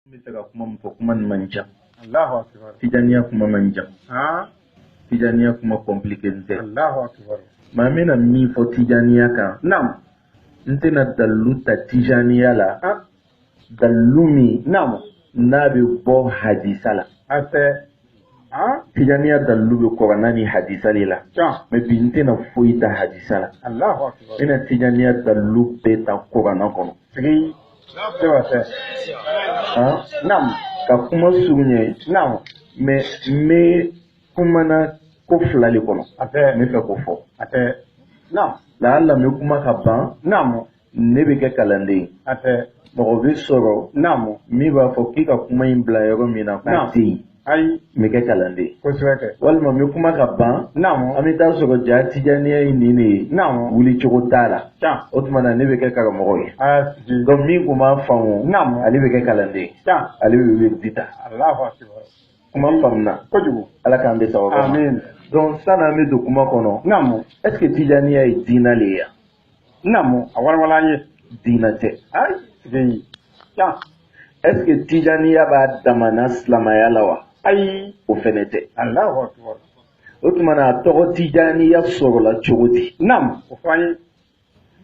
Mitaka kuma mpokuman manja. Allahu akbar. Tijaniya kuma manja. Ah. Tijaniya kuma compliqué. Allahu akbar. Mamena mi fo tijaniya kan. Naam. Ntena daluta tijaniya la. Ah. Dalumi. Naam. Nabi bo hadisa la. Ate. Ah. Tijaniya dalubi korana ni hadisa la. Ja. Me bi ntena foita hadisa la. Allahu akbar. Ina tijaniya dalu beta korana kono. Sigi. Tewase. Ah. Naam. Ka kuma sunye. Naam. Me kumana ko filali kono. Ate. Me fe ko fo. Ate. Naam. La Allah me kuma ka ban. Naam. Ne be kɛ kalanden. Ate. Mɔgɔ bɛ sɔrɔ. Naam. Min b'a fɔ k'i ka kuma in bila yɔrɔ min na k'a tɛ yen. Ayi. Me kɛ kalanden. Kosɛbɛ kɛ. Walima me kuma ka ban. Naam. An bɛ taa sɔrɔ ja tijaniya in nin de ye. Naam. Wuli cogo t'a la. Ja. O tuma na ne bɛ kɛ karamɔgɔ ye. Sigi. Donc min kun b'a faamu. Naam. Ale bɛ kɛ kalanden. Ja. Ale bɛ wele dita. Allahu akbar. Kuma faamuna. Kojugu. Ala k'an bɛ sababa. Amin. Donc san'an bɛ don kuma kɔnɔ. Naam. Est ce que tijaniya ye diinɛ le ye yan? Naam. A walawala an ye. Diinɛ tɛ. Ayi. Sigi. Ja. Est ce que tijaniya b'a damana silamɛya la wa? Ayi. O fɛnɛ tɛ. Allahu akbar. O tuma na a tɔgɔ tijaniya sɔrɔla cogo di? Naam. O fɔ an ye.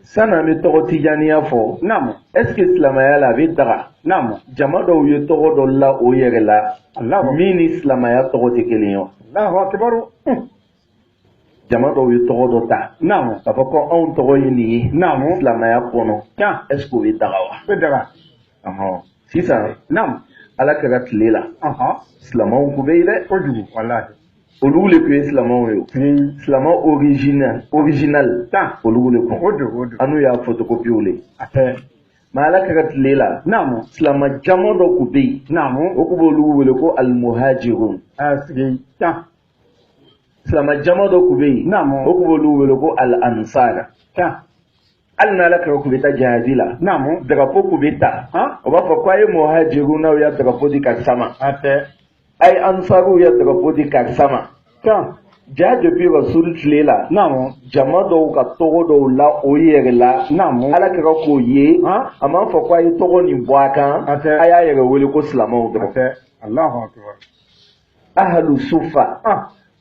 San'an bɛ tɔgɔ tijaniya fɔ. Naam. Est ce que silamɛya la a bɛ daga? Naam. Jama dɔw ye tɔgɔ dɔ la o yɛrɛ la. Allahu. Min ni silamɛya tɔgɔ tɛ kelen ye wa? Allahu akbar. Jama dɔw ye tɔgɔ dɔ ta. Naam. K'a fɔ ko anw tɔgɔ ye nin ye. Naam. Silamɛya kɔnɔ. Ja. Est ce que o bɛ daga wa? Bɛ daga. Ɔhɔn. Sisan Naam. Ala kɛra tile la. Silamɛw kun bɛ yen dɛ. Kojugu. Walahi. Olu le tun ye silamɛw ye o. Silamɛ original. Ja. Olu le kun. O don. An n'u y'a photocopie le. A tɛ. Mais Ala kɛra tile la. Naam. Silamɛ caman dɔ kun bɛ yen. Naam. O kun b'olu wele ko almuhajirun. Sigi. Ja. Silamɛ caman dɔ kun bɛ yen. Naam. O kun b'olu wele ko al-ansar. Ja. Hali n'Ala kɛra kun bɛ taa jihadi la. Naam. Drapeau kun bɛ ta. O b'a fɔ ko a ye muhajirun n'aw y'a drapeau di karisa ma. A tɛ. A ye ansariw y'a drapeau di karisa ma. Ja. Ja depuis Rasul tile la. Naam. Jama dɔw ka tɔgɔ dɔw la o yɛrɛ la. Naam. Ala kɛra k'o ye. A m'a fɔ ko a ye tɔgɔ nin bɔ a kan. A tɛ. A y'a yɛrɛ wele ko silamɛw dɔrɔn. A tɛ. Allahu akbar. Ahlu sufa.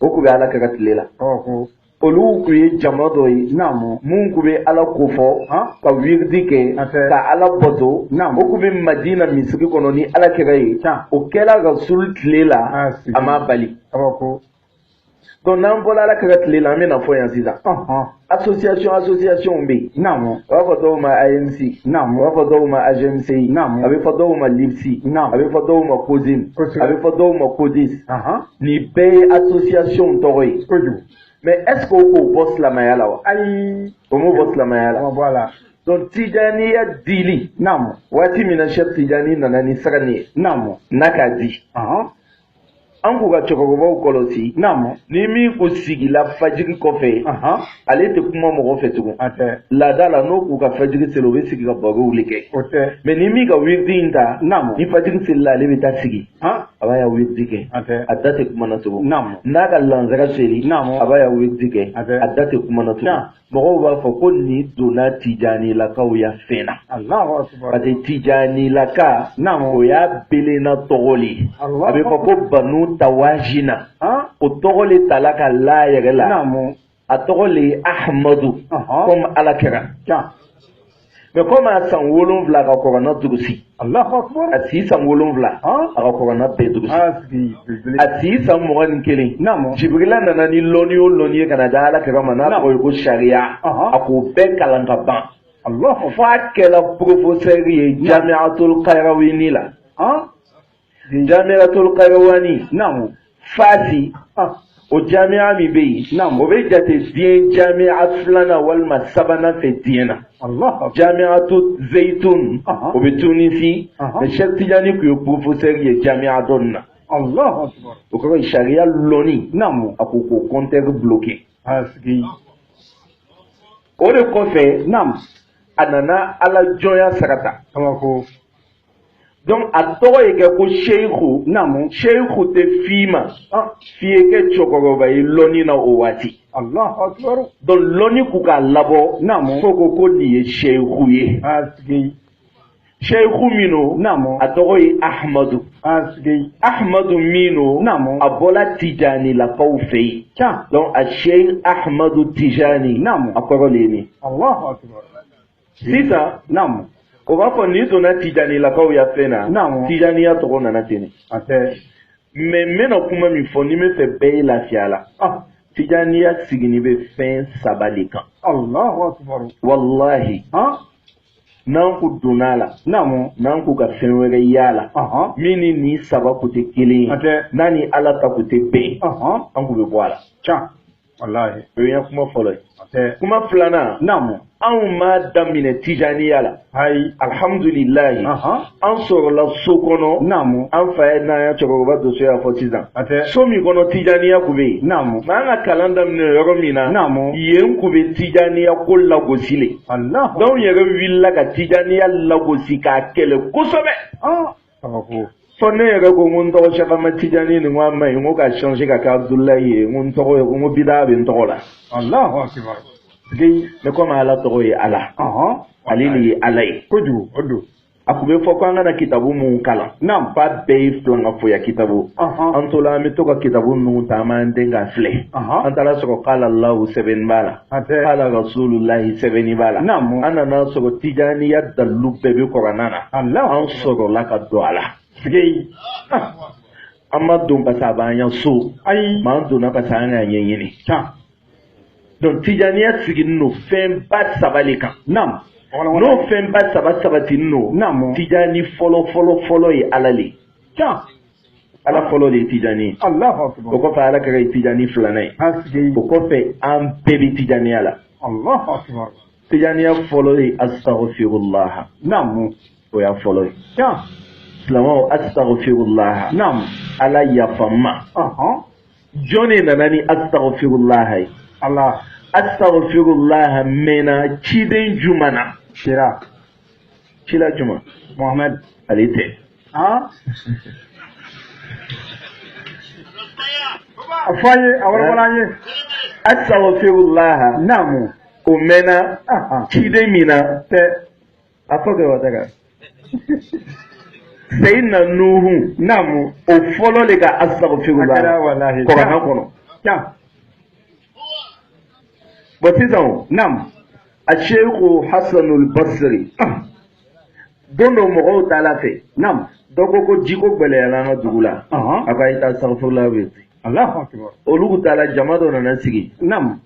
O kun bɛ Ala kɛra tile la. Ko. Olu kun ye jama dɔ ye. Naam. Mun kun bɛ Ala ko fɔ. Ka wiridi kɛ. Ka Ala bato. Naam. O kun bɛ Madina misiri kɔnɔ ni Ala kɛra ye. O kɛra Rasul tile la. A ma bali. Ko. Donc n'an bɔra Ala kɛra tile la an bɛna fɔ yan sisan. Association bɛ yen. Naam. A b'a fɔ dɔw ma ANC. Naam. A b'a fɔ dɔw ma AGMCI. Naam. A bɛ fɔ dɔw ma LIPSI. Naam. A bɛ fɔ dɔw ma COSIM. A bɛ fɔ dɔw ma CODIS. Nin bɛɛ ye association tɔgɔ ye. Kojugu. Mais est ce que o k'o bɔ silamɛya la wa? Ayi. O m'o bɔ silamɛya la. O ma bɔ a la. Donc tijaniya dili. Naam. Waati min na Cheikh Tijani nana ni sɛbɛnni ye. Naam. N'a k'a di. An k'u ka cɛkɔrɔbaw kɔlɔsi. Naam. Ni min ko sigila fajiri kɔfɛ. Ale tɛ kuma mɔgɔ fɛ tugun. A tɛ. Laada la n'o k'u ka fajiri seli o bɛ sigi ka barow le kɛ. O tɛ. Mais ni min ka wiridi in ta. Naam. Ni fajiri selila ale bɛ taa sigi. A b'a ya wiridi kɛ. A tɛ. A da tɛ kuma na tugun. Naam. N'a ka lansara seli. Naam. A b'a ya wiridi kɛ. A tɛ. A da tɛ kuma na tugun. Mɔgɔw b'a fɔ ko nin donna Tijanilakaw ya fɛn na. Allahu akbar. Parce que Tijanilaka. Naam. O y'a belenna tɔgɔ le ye. A bɛ fɔ ko Banu Tawajina. O tɔgɔ le tala ka la yɛrɛ la. Naam. A tɔgɔ le ye Ahmadu. Comme Ala kɛra. Mais comme a san 7 ka kɔrɔna durusi. Allahu akbar. A si san 7 a ka kɔrɔna bɛɛ durusi. A si san 21. Naam. Jibrila nana ni lɔnni o lɔnni ye ka na da Ala kɛra ma n'a tɔgɔ ye ko sariya. A k'o bɛɛ kalan ka ban. Fo a kɛla professeur ye Jamiatul Qayrawani la. Jamiatul Qayrawani. Naam. Fasi. O jamiya min bɛ yen. Naam. O bɛ jate diɲɛ jamiya 2nan walima 3nan fɛ diɲɛ na. Jamiatu Zaytun. O bɛ Tunisi. Mais Cheikh Tijani kun ye professeur ye jamiya dɔ nin na. Allahu akbar. O kɔrɔ ye sariya lɔnni. Naam. A ko k'o compteur bloqué. Sigi. O de kɔfɛ. Naam. A nana Ala jɔnya sarata. Ko. Donc a tɔgɔ ye kɛ ko Seyiku. Naam. Seyiku tɛ f'i ma. F'i ye kɛ cɛkɔrɔba ye lɔnni na o waati. Allahu akbar. Donc lɔnni k'u k'a labɔ. Naam. Fo ko nin ye Seyiku ye. Sigi. sheikhu mino namo atogoyi ahmadu asgi ahmadu mino namo abola tijani la kawfei cha donc a sheikh ahmadu tijani namo akoroleni Allahu akbar sisa namo o b'a fɔ ni donna tijani lakaw ya fɛn na namo tijaniya tɔgɔ nana ten ate mais n bɛna kuma min fɔ ni n bɛ fɛ bɛɛ ye lafiya la tijaniya sigini bɛ fɛn saba de kan Allahu akbar wallahi n'an ko donna la namo n'an ko ka fɛn wɛrɛ y'a la min ni nin saba kun tɛ kelen ye n'a ni ala ta kun tɛ bɛn an kun bɛ bɔ a la ca wallahi o ye kuma fɔlɔ ye kuma filanan namo anw m'a daminɛ tijaniya la ayi alhamdulilayi an sɔrɔla so kɔnɔ namo an fa ye n'an ya cɛkɔrɔba doso y'a fɔ sisan so min kɔnɔ tijaniya kun bɛ yen namo mais an ka kalan daminɛ yɔrɔ min na namo yen kun bɛ tijaniya ko lagosi le donc yɛrɛ wulila ka tijaniya lagosi k'a kɛlɛ kosɛbɛ fɔ ne yɛrɛ ko n tɔgɔ Sɛkama Tijani nin ko a ma ɲi n ko ka changer ka kɛ Abdulayi ye n ko bida bɛ n tɔgɔ la Allahu akbar mais comme ala tɔgɔ ye ala ale de ye ala ye kojugu o don a kun bɛ fɔ ko an kana kitabu mun kalan f'a bɛɛ ye filankafoya kitabu an to la an bɛ to ka kitabu ninnu ta an b'an den ka filɛ an taara sɔrɔ k'ala Alahu sɛbɛnni b'a la k'ala Rasulullahi sɛbɛnni b'a la an nana sɔrɔ tijaniya dalilu bɛɛ bɛ kuranna na an sɔrɔla ka don a la an ma don parce que a b'an ya so mais an donna parce que an y'a ɲɛɲini donc tijaniya sigini no fɛnba saba le kan n'o fɛnba saba sabatini no tijani fɔlɔ ye ala le ala fɔlɔ de ye tijani o kɔfɛ ala ka kɛ tijani filanan ye o kɔfɛ an bɛɛ bɛ tijaniya la tijaniya fɔlɔ ye astaghfirullah o y'a fɔlɔ ye silamɛw astaghfirullah ala yafama jɔnni nana ni astaghfirullah ye astaghfirullah mena ciden jumɛn na cila jumɛn Muhammad ale tɛ a fɔ an ye a wɔrɔbɔla an ye astaghfirullah o mɛna ciden min na a fɔ kɛ wa daga Seyidina Nuhu o fɔlɔ de ka astaghfirullah kɔrɔkan kɔnɔ bon sisan a Sheikhu Hasanul Basri don dɔ mɔgɔw taala fɛ dɔ ko jiko gɛlɛyara an ka dugu la a ko a ye taa astaghfirullah bɛ olu taala jama dɔ nana sigi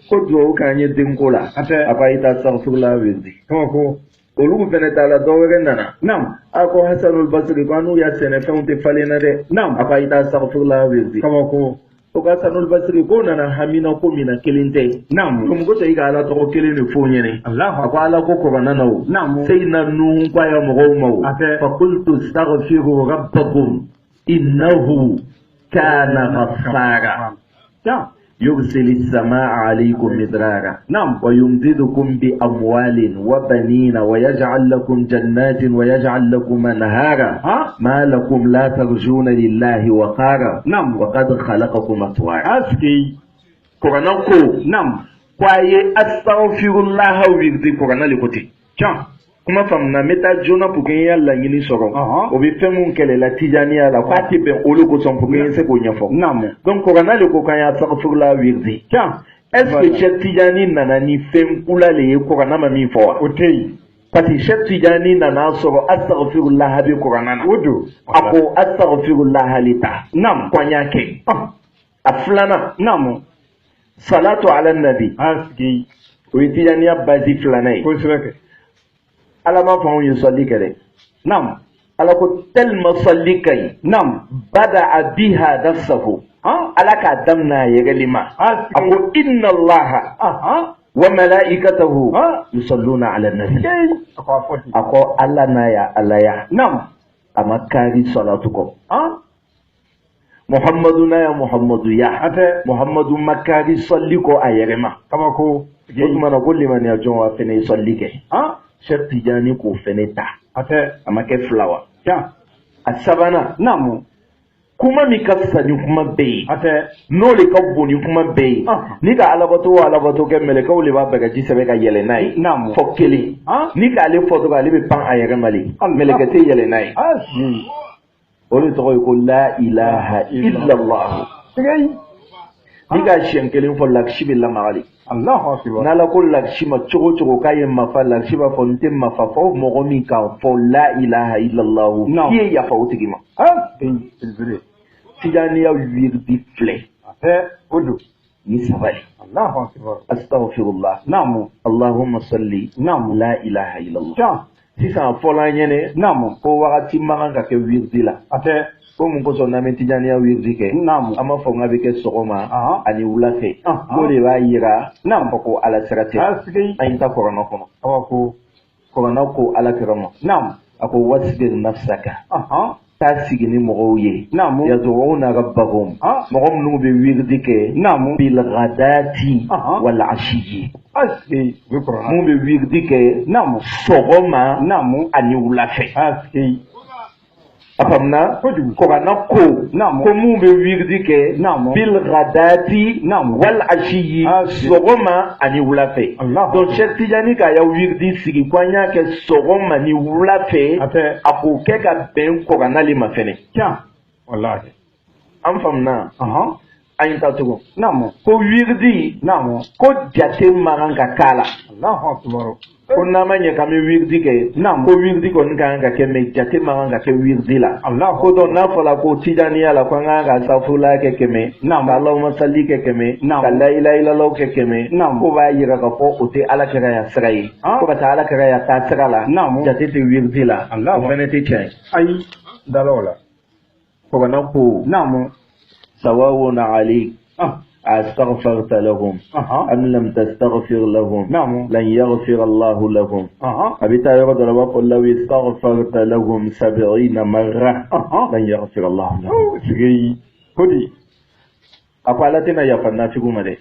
ko dugawu k'an ye denko la a ko a ye taa astaghfirullah bɛ olu fɛnɛ taala dɔ wɛrɛ nana a ko Hasanul Basri ko an n'u ya sɛnɛfɛnw tɛ falen na dɛ a ko a ye taa astaghfirullah bɛ o ka Hasanul Basri ko nana hamina ko mina kelen tɛ comme ko tɛ i ka ala tɔgɔ kelen de fɔ ɲɛnɛ a ko ala ko kɔrɔna na o Seyidina Nuhu ko a ya mɔgɔw ma o fa qultu astaghfiru rabbakum innahu kana ghaffara يرسل السماء عليكم مدرارا ويمددكم بأموال وبنين ويجعل لكم جنات ويجعل لكم أنهارا ما لكم لا ترجون لله وقارا وقد خلقكم أطوارا قرآنكو kwaye astaghfirullah wirdi Qur'ana le côté kuma famna meta jona pour que yalla ñini soro o be femu kele la tijaniya la fati ben olu ko son pour que se ko ñafo donc Qur'ana le ko kan ya astaghfirullah wirdi est ce que Cheikh Tijani nana ni fem kula le Qur'ana ma min fo o tey parce que Cheikh Tijani nana soro astaghfirullah bi Qur'ana na wudu ako astaghfirullah lita kwanya ke aflana salatu ala nabi asgi o tijaniya bazi flana ko sirake ala ma fa on yusalli kare ala ko telma salli kai bada biha nafsuhu ala ka damna ya galima ako inna allaha wa malaikatahu yusalluna ala nabi ako alla na ya alaya amakari salatu ko muhammadu na ya muhammadu ya muhammadu makari salli ko ayerema kama ko yuma ko liman ya jonwa fene salli ke Cheikh Tijani ko fene ta ama ke flower a sabana kuma mi ka fisa ni kuma bɛɛ ye ate n'o le ka bon ni kuma bɛɛ ye ni ka alabato kɛ mɛlɛkɛw le b'a bɛɛ ka ji sɛbɛ ka yɛlɛ n'a ye fɔ kelen ni k'ale fɔ dɔrɔn ale bɛ pan a yɛrɛ ma le mɛlɛkɛ tɛ yɛlɛ n'a ye o de tɔgɔ ye ko la ilaha illallah ni ka siɲɛ kelen fɔ lakisi bɛ lamaga de n'ala ko lakisi ma cogo o cogo k'a ye mafa lakisi b'a fɔ n tɛ mafa fɔ mɔgɔ min k'a fɔ la ilaha illallah k'i ye yafa o tigi ma tijaniya wirdi filɛ o don ni sabali astaghfirullah allahumma salli la ilaha illallah sisan fɔla an ɲɛnɛ ko wagati man kan ka kɛ wirdi la ko mun kosɔn n'an bɛ tijaniya wirdi kɛ an b'a fɔ k'a bɛ kɛ sɔgɔma ani wula fɛ o de b'a yira k'a fɔ ko ala sira tɛ an ye ta kɔrɔnɔ kɔnɔ kɔrɔnɔ ko ala kira ma a ko wasbir nafsaka taa sigi ni mɔgɔw ye yazuruna rabbahum mɔgɔ minnu bɛ wirdi kɛ bil ghadati wal ashiyi mun bɛ wirdi kɛ sɔgɔma ani wula fɛ a faamuna kɔgana ko mun bɛ wirdi kɛ bil ghadati wal ashiyi sɔgɔma ani wula fɛ donc Cheikh Tidiane k'a ya wirdi sigi ko an y'a kɛ sɔgɔma ni wula fɛ a k'o kɛ ka bɛn kɔgana le ma fɛnɛ an faamuna an ye taa tugun ko wirdi ko jate man kan ka k'a la ko n'an ma ɲɛ k'an bɛ wirdi kɛ ko wirdi kɔni ka kan ka kɛ mais jate man kan ka kɛ wirdi la ko donc n'a fɔra ko tijaniya la ko an kan ka safurula kɛ 100 ka Allahumma salli kɛ 100 ka la ilaha illallah kɛ 100 ko b'a yira k'a fɔ o tɛ alakira ya sira ye ko ka taa alakira ya taa sira la jate tɛ wirdi la o fɛnɛ tɛ tiɲɛ ye ayi dala o la kɔgana ko sawawun alayk أستغفرت لهم أم لم تستغفر لهم لن يغفر الله لهم أبيتا يرد ربك لو استغفرت لهم 70 مرة لن يغفر الله لهم أقالتنا يا فنافقو مدي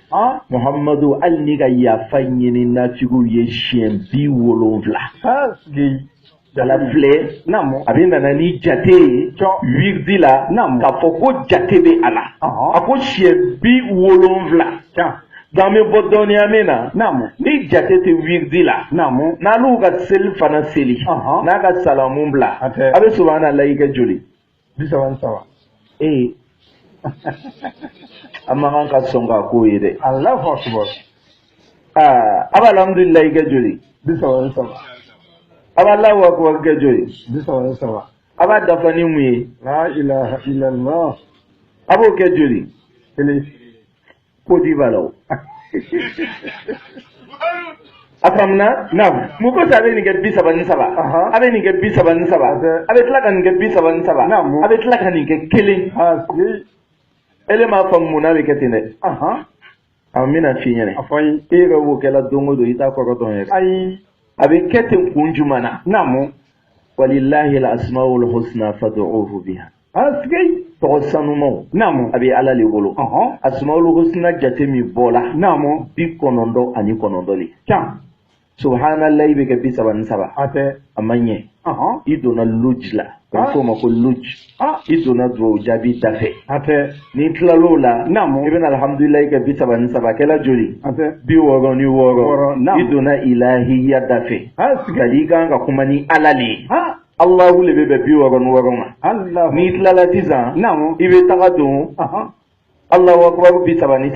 محمد ألنك يا فنين نافقو يشين بي ولوفلا dala filɛ a bɛ nana ni jate wirdi la k'a fɔ ko jate bɛ a la a ko siɲɛ 70 dan bɛ bɔ dɔnniya min na ni jate tɛ wirdi la n'al'u ka seli fana seli n'a ka salamu bila a bɛ subhanallah i kɛ joli 33 a man kan ka sɔn k'a k'o ye dɛ a bɛ alhamdulillah i kɛ joli 33 Allahu akbar kɛ joli 33 a b'a dafa ni mun ye la ilaha illallah a b'o kɛ joli kelen ko di b'a la o a faamuna mun ko sa a bɛ nin kɛ 33 a bɛ nin kɛ 33 a bɛ tila ka nin kɛ 33 a bɛ tila ka nin kɛ kelen ele m'a faamu mun n'a bɛ kɛ ten dɛ n bɛna f'i ɲɛna e yɛrɛ b'o kɛla don o don i t'a kɔrɔ dɔn yɛrɛ ayi a bɛ kɛ ten kun jumɛn na walillahi al-asmaul husna fad'uhu biha tɔgɔ sanumaw a bɛ ala le bolo asmaul husna jate min bɔla 99 le subhanallah i bɛ kɛ 33 a ma ɲɛ i donna luj la a bɛ f'o ma ko luj i donna dugawu jaabi da fɛ n'i tilal'o la i bɛna alhamdulillah i kɛ 33 kɛla joli 66 i donna ilahiya da fɛ c'est-à-dire i kan ka kuma ni ala le ye Allahu le bɛ bɛn 66 ma n'i tilala sisan i bɛ taga don Allahu akbar 33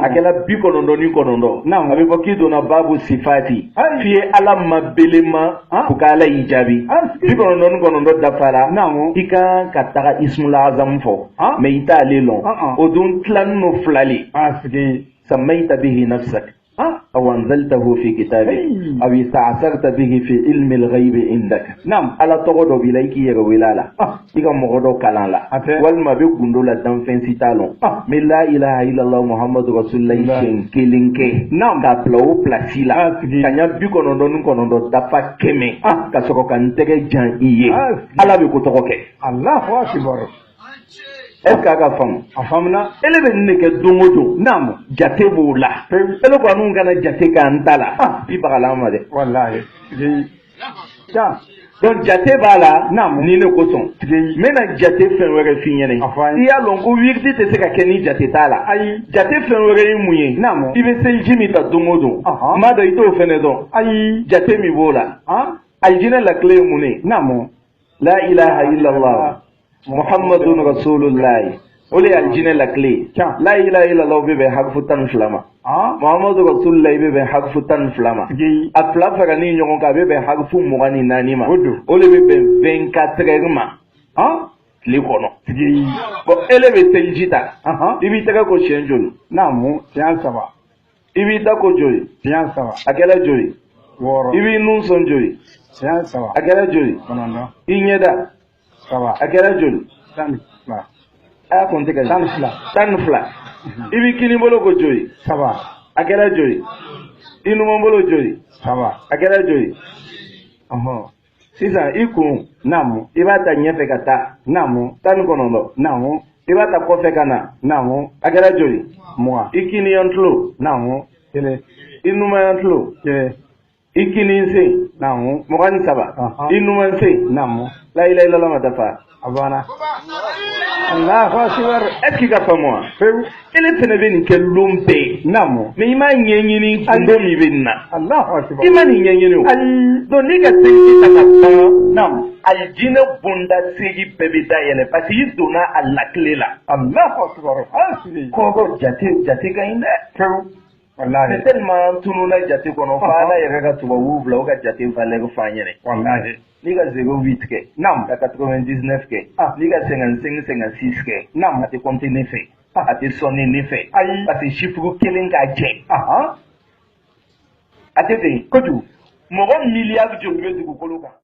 a kɛla 99 a bɛ fɔ k'i donna babu sifati f'i ye ala ma belema ko k'ala y'i jaabi 99 dafara i kan ka taga ismul azam fɔ mais i t'ale lɔn o dun tilanin no 2 le samaita bihi nafsak أو أنزلته في كتابك أو استعثرت به في علم الغيب عندك على تقعد بلايك يرويلالا إذا مغدو كلالا والما بيقولوا لا دمفن سيتالون من لا إله إلا الله محمد رسول الله كيلينكي كابلو بلاسيلا كانيا بيكونو دونو دافا كيمي كاسوكو كانتيجي جان إيه على بيكوتوكي الله أكبر est-ce que a ka faamu a faamuna ele bɛ nin de kɛ don o don jate b'o la ele ko an'u kana jate k'an ta la i bagala an ma dɛ wallahi donc jate b'a la Naamu. ni ne kosɔn Tige. n bɛna jate fɛn wɛrɛ f'i ɲɛna A fɔ an ye. i y'a lɔn ko wiridi tɛ se ka kɛ ni jate t'a la Ayi. jate fɛn wɛrɛ ye mun ye Naamu. i bɛ seliji min ta don o don Ɔhɔ. n b'a dɔn i t'o fɛnɛ dɔn Ayi. jate min b'o la Ah. aljinɛ lakile ye mun ye Naamu. la ilaha illallah muhammadun rasulullah o de ye aljinɛ lakile ye Tiɲɛ. la ilaha illallah bɛ bɛn hakufu 12 ma Ah. muhammadu rasulullah bɛ bɛn hakufu 12 ma Tige. a fila fara ni ɲɔgɔn kan a bɛ bɛn hakufu 24 ma O don. o de bɛ bɛn 24 heures ma Ah. tile kɔnɔ Tige. bon ele bɛ seliji ta Aha. i b'i tɛgɛ ko siɲɛ joli Naamu. Siɲɛ 3. i b'i da ko joli Siɲɛ 3. a kɛra joli 6. i b'i nun sɔn joli Siɲɛ 3. a kɛra joli 9. i ɲɛda 3. a kɛra joli 12. a y'a kɔn tɛgɛ 12. 12 i b'i kini bolo ko joli 3. a kɛra joli i numan bolo joli 3. a kɛra joli Ɔhɔn. sisan i kun Naamu. i b'a ta ɲɛfɛ ka taa Naamu. 19 Naamu. i b'a ta kɔfɛ ka na Naamu. a kɛra joli 20. i kini yan tulo Naamu. 1. i numan yan tulo 1. i kini sen Naamu. 23 Aha. i numan sen Naamu. la ilaha illallah ma dafa A banna. Allahu akbar. est ce que i ka faamu wa Pewu. ele fɛnɛ bɛ nin kɛ lon bɛɛ Naamu. mais i m'a ɲɛɲini don min bɛ nin na Allahu akbar. i ma nin ɲɛɲini o Ayi. donc n'i ka segin ta ka ban Naamu. aljinɛ bonda segi bɛɛ bɛ dayɛlɛ parce que i donna a lakile la Allahu akbar. Asiri. kɔgɔ jate ka ɲi dɛ Pewu. c'est Wallahi. tellement tununa jate kɔnɔ fo ala yɛrɛ ka tubabuw bila o ka jate valeur f'an ɲɛnɛ Wallahi. n'i ka 08 kɛ Naamu. ka 99 kɛ Ah. n'i ka 55 56 kɛ Naamu. a tɛ compter ne fɛ a tɛ sɔnni ne fɛ Ayi. parce que chiffre kelen ka jɛ Aha. a tɛ ten Kojugu. mɔgɔ miliyari joli bɛ dugukolo kan